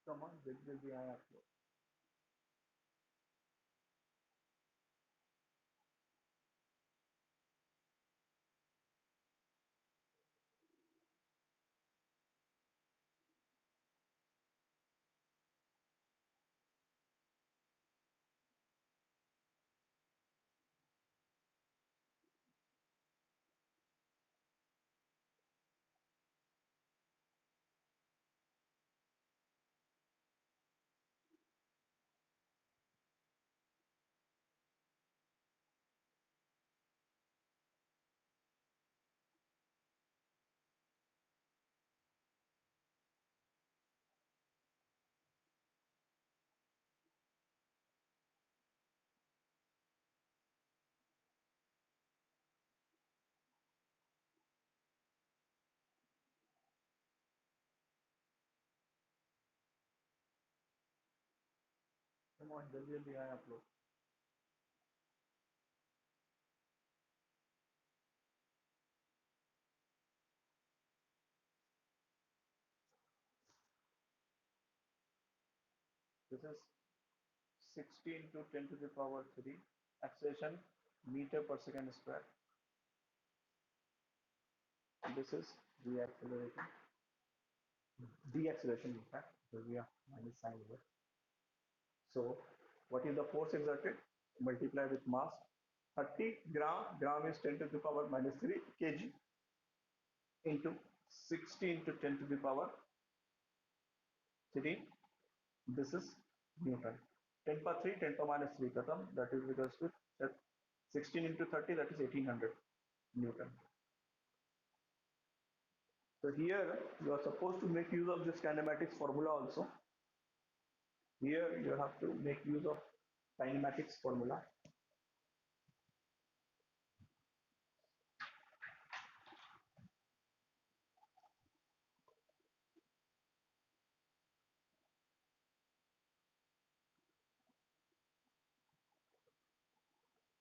कमान जल्दी जल्दी आए आप लोग। कमान जल्दी जल्दी आए आप लोग। This is 16 to 10 to the power 3 acceleration meter per second square. This is deaccelerating. Deceleration in fact, because we are minus sign over. So what is the force exerted? Multiply with mass. 30 gram, gram is 10 to the power minus 3 kg into 16 to 10 to the power 3. This is Newton. 10 power 3, 10 power minus 3 katam, that is because to 16 into 30, that is 1800 Newton. So here you are supposed to make use of this kinematics formula also. Here you have to make use of kinematics formula.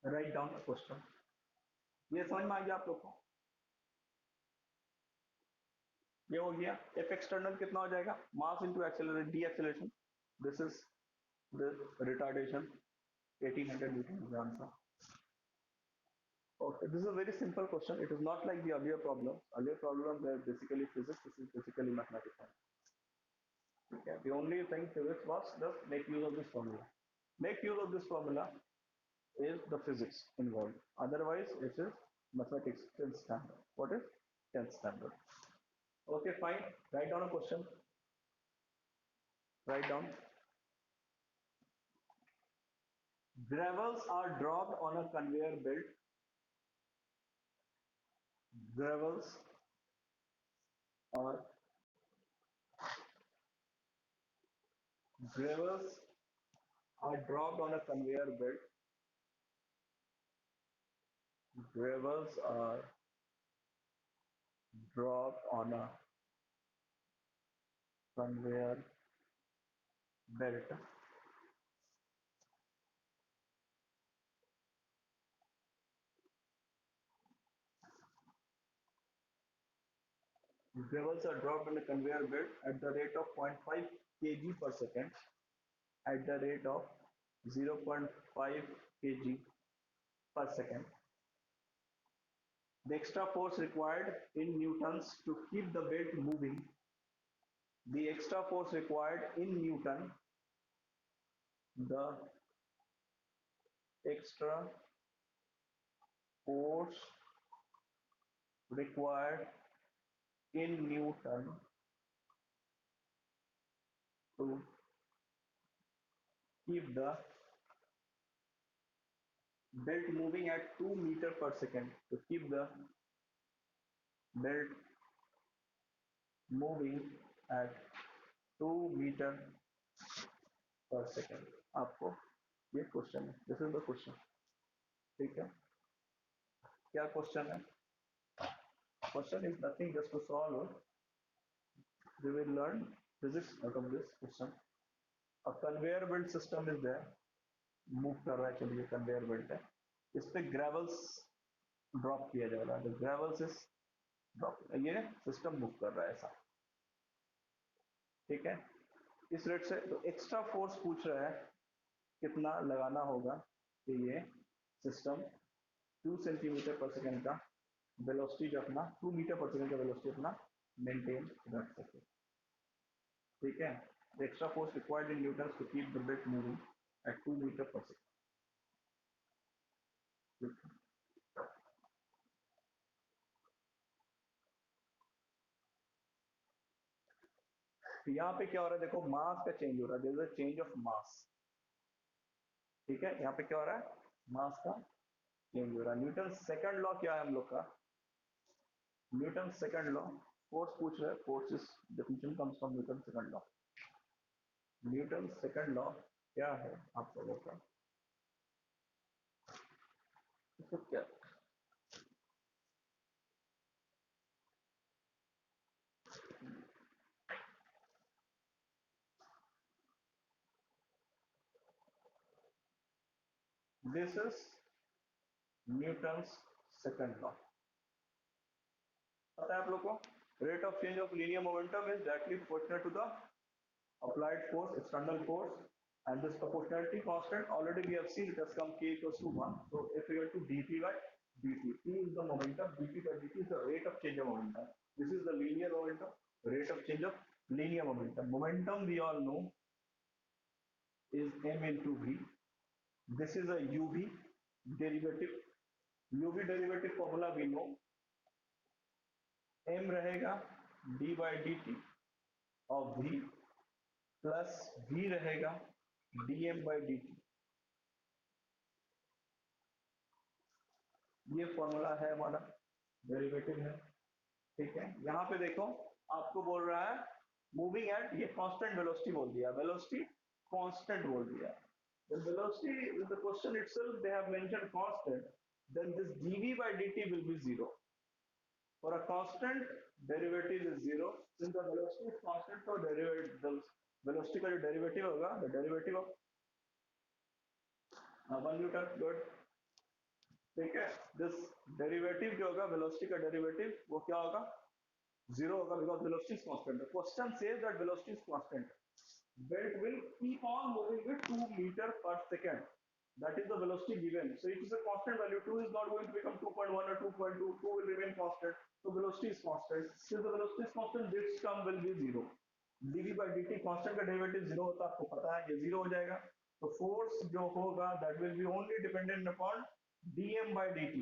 Write down a question. ये समझ में आ गया आप लोग को? ये हो गया एफ एक्सटर्नल कितना हो जाएगा mass into acceleration D acceleration this is the retardation 1800 Newton is the answer. Okay, this is a very simple question. It is not like the earlier problems. Earlier problems were basically physics. This is basically mathematics. Okay. The only thing physics was just make use of this formula. Make use of this formula is the physics involved. Otherwise, it is mathematics 10th standard. What is 10th standard? Okay, fine. Write down a question. Write down. Gravels are dropped on a conveyor belt. Gravels are gravels are dropped on a conveyor belt. Gravels are dropped on a conveyor belt. Gravels are dropped on a conveyor belt at the rate of 0.5 kg per second. At the rate of 0.5 kg per second. The extra force required in newtons to keep the belt moving. The extra force required in Newton. The extra force required in Newton to keep the belt moving at 2 meter per second. To keep the belt moving at 2 meter per second. आपको ये question है. This is the question. ठीक है. क्या question है? Question is nothing, just to solve. We will learn physics out of this question. A conveyor belt system is there. Move कर रहा है, चलिए कन्वेयर बेल्ट है, इस पे ग्रेवल्स ड्रॉप किया जा रहा है, ग्रेवल्स इज ड्रॉप, ये सिस्टम मूव कर रहा है ऐसा. ठीक है. इस रेट से, तो एक्स्ट्रा फोर्स पूछ रहा है कितना लगाना होगा कि ये सिस्टम 2 सेंटीमीटर पर सेकेंड का वेलोसिटी जो अपना 2 मीटर पर सेकेंड का वेलोसिटी अपना मेंटेन रख सके। ठीक है, the extra force required in newtons to keep the bed moving at 2 metre per second. तो यहाँ पे क्या हो रहा है, देखो मास का चेंज हो रहा है, there is a change of mass. ठीक है, यहाँ पे क्या हो रहा है, मास का चेंज हो रहा है। न्यूटन सेकंड लॉ क्या है हम लोग का, न्यूटन सेकंड लॉ, फोर्स पूछ रहे हैं, force is definition comes from Newton second law. Newton second law क्या है आप लोगों का, तो क्या, this is Newton second law. पता है आप लोग को, rate of change of linear momentum is directly proportional to the applied force, external force, and this proportionality constant already we have seen it has come k equals to 1. So if we are to dp by dt, p is the momentum, dp by dt is the rate of change of momentum. This is the linear momentum, rate of change of linear momentum. Momentum we all know is m into v. This is a uv derivative. uv derivative formula we know, m रहेगा d by dt of v plus v रहेगा dm by dt। ये formula है हमारा, derivative है। ठीक है, यहाँ पे देखो आपको बोल रहा है मूविंग एट, ये कांस्टेंट वेलोसिटी बोल दिया, वेलोसिटी कांस्टेंट बोल दिया। The velocity in the question itself they have mentioned constant, then this dv by dt will be zero. For a constant, derivative is zero. Since the velocity is constant, so derivative, the velocity का जो derivative होगा, the derivative of 1 Newton, good. ठीक है, this derivative जो होगा velocity का derivative वो क्या होगा, जीरो होगा, because velocity is constant. The question says that velocity is constant, belt will keep on moving with 2 meters per second, that is the velocity given, so it is a constant value, 2 is not going to become 2.1 or 2.2, 2 will remain constant, so velocity is constant, since the velocity is constant this term will be zero। dv by dt constant का derivative zero होता है, आपको पता है ये zero हो जाएगा, तो फोर्स जो होगा that will be only dependent upon dm by dt,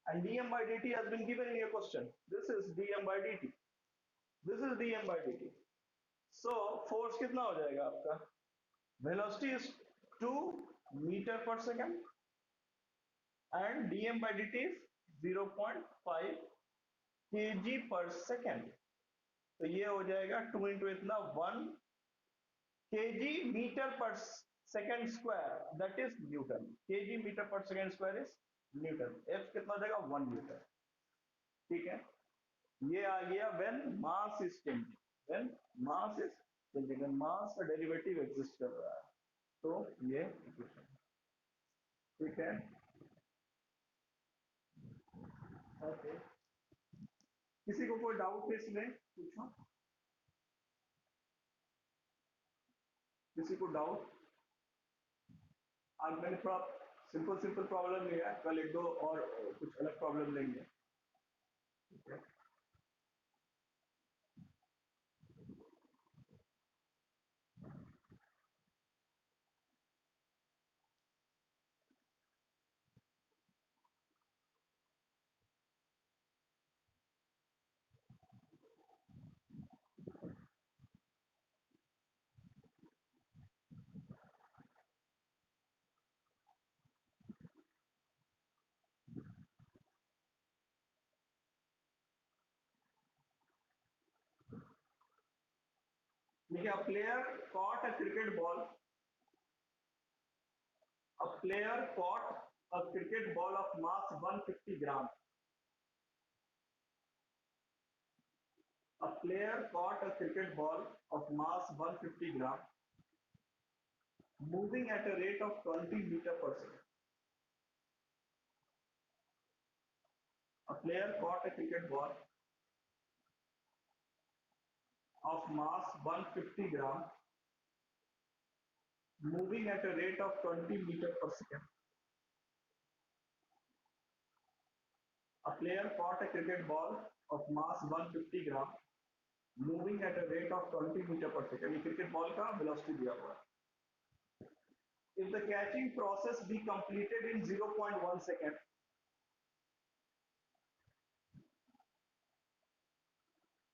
and dm by dt has been given in your question, this is dm by dt, this is dm by dt। so force कितना हो जाएगा आपका, velocity is 2 metre per second and dm by dt is 0.5 kg/second। तो ये हो जाएगा 2 into इतना 1 kg/मीटर/सेकेंड स्क्वायर, दैट इज न्यूटन। kg/मीटर/सेकेंड स्क्वायर इज न्यूटन। एफ कितना हो जाएगा, 1 न्यूटन। ठीक है, ये आ गया when mass is changing, when mass is changing, when mass का डेरिवेटिव एग्जिस्ट कर रहा है, तो ये इक्वेशन। ठीक है, ओके, किसी को कोई डाउट है इसमें, पूछो, किसी को डाउट। आज मैंने थोड़ा सिंपल सिंपल प्रॉब्लम लिया है, कल एक दो और कुछ अलग प्रॉब्लम लेंगे। ठीक है, देखिए, a player caught a cricket ball, a player caught a cricket ball of mass 150 gram, a player caught a cricket ball of mass 150 gram moving at a rate of 20 meter per second। A player caught a cricket ball of mass 150 gram moving at a rate of 20 meter per second. A player caught a cricket ball of mass 150 gram moving at a rate of 20 meter per second. ये cricket ball का velocity दिया हुआ है. If the catching process be completed in 0.1 second,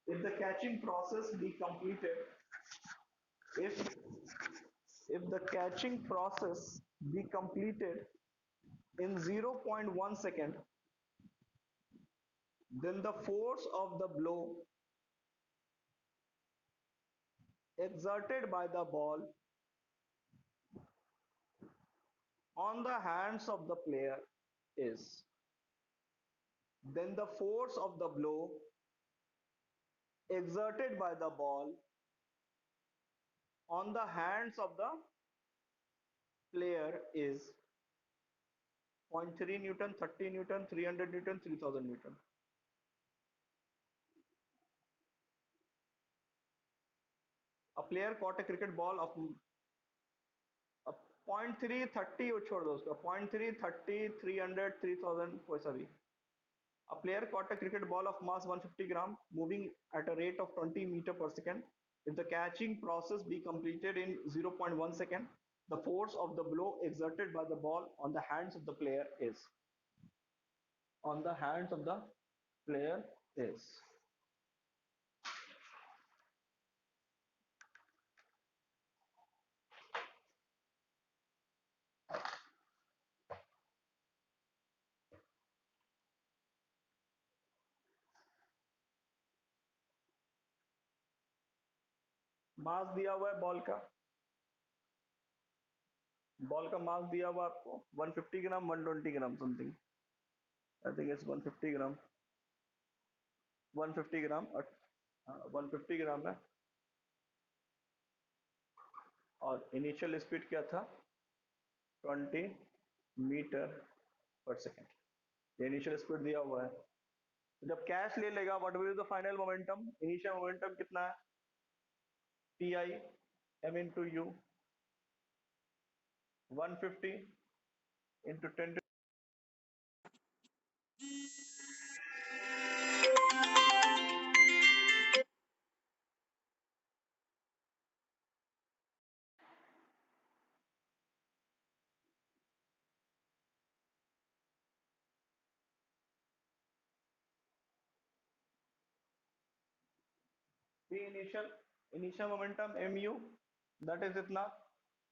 if the catching process be completed, if if the catching process be completed in 0.1 second, then the force of the blow exerted by the ball on the hands of the player is, then the force of the blow exerted by the ball on the hands of the player is 0.3 Newton, 30 Newton, 300 Newton, 3000 Newton. A player caught a cricket ball of 0.3, 30 छोड़ दो उसका 0.3, 30, 300, 3000 कोई सा भी. A player caught a cricket ball of mass 150 gram moving at a rate of 20 meter per second. If the catching process be completed in 0.1 second, the force of the blow exerted by the ball on the hands of the player is, on the hands of the player is. मास दिया हुआ है ball का मास दिया हुआ आपको 150 ग्राम 120 ग्राम something. I think it's 150 ग्राम 150 ग्राम 150 ग्राम है. और initial speed क्या था 20 मीटर पर सेकेंड. ये इनिशियल स्पीड दिया हुआ है. जब कैच ले लेगा what will be the final momentum. Initial momentum कितना है t i m into u 150 into 10 p initial initial momentum m u that is इतना.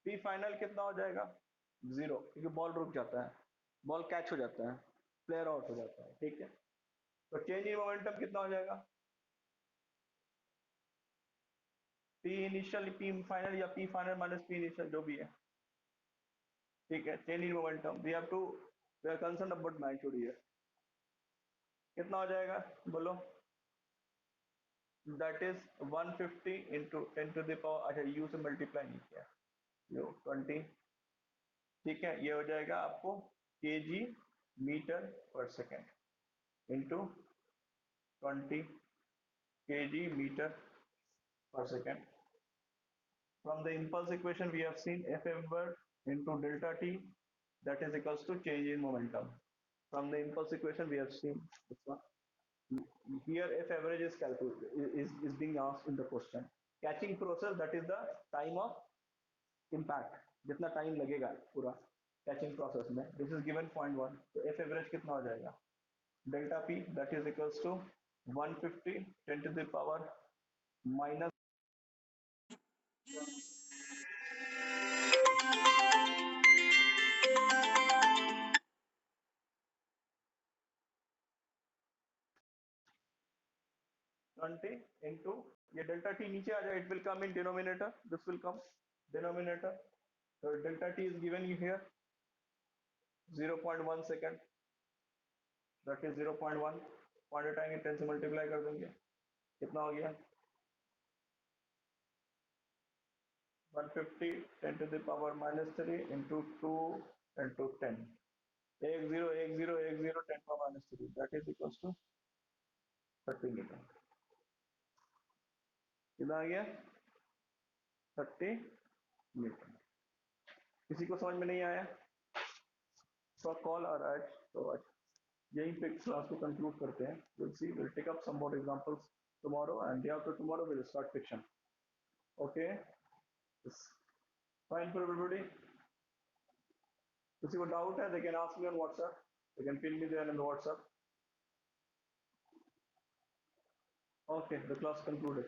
पी फाइनल कितना हो जाएगा 0 क्योंकि बॉल रुक जाता है, बॉल कैच हो जाता है, प्लेयर आउट हो जाता है. ठीक है, तो चेंज इन मोमेंटम कितना हो जाएगा पी इनिशियल पी फाइनल या p final minus p initial जो भी है. ठीक है, change in momentum we have to we are concern about magnitude here. कितना हो जाएगा बोलो. That is 150 into 10 to the power. अच्छा यू से मल्टीप्लाई नहीं किया यो 20. ठीक है, ये हो जाएगा आपको kg metre per second into 20 kg metre per second. From the impulse equation, we have seen F inverse into delta t that is equals to change in momentum. From the impulse equation, we have seen this one. Here, F average is calculated is being asked in the question. Catching process, that is the time of impact. जितना time लगेगा पूरा catching process में. This is given 0.1. तो F average कितना हो जाएगा? Delta p that is equals to 150 10 to the power minus 20 into ये delta t नीचे आ जाए. It will come in denominator. This will come denominator. So delta t is given you here 0.1 second. That is 0.1. Point हटाएंगे 10 से multiply कर देंगे. कितना हो गया 150 10 to the power minus 3 into 2 into 10. 1 0 1 0 1 0 10 power minus 3. That is equals to 30 metre. कितना आ गया 30 मीटर. किसी को समझ में नहीं आया? सो कॉल और एज, तो आज यहीं पे क्लास को कंक्लूड करते हैं. Will see, will take up some more examples tomorrow, and day after tomorrow we'll start fiction. Okay, it's fine for everybody. किसी को डाउट है, they can ask me on WhatsApp. They can pin me there in the WhatsApp. Okay, the class concluded.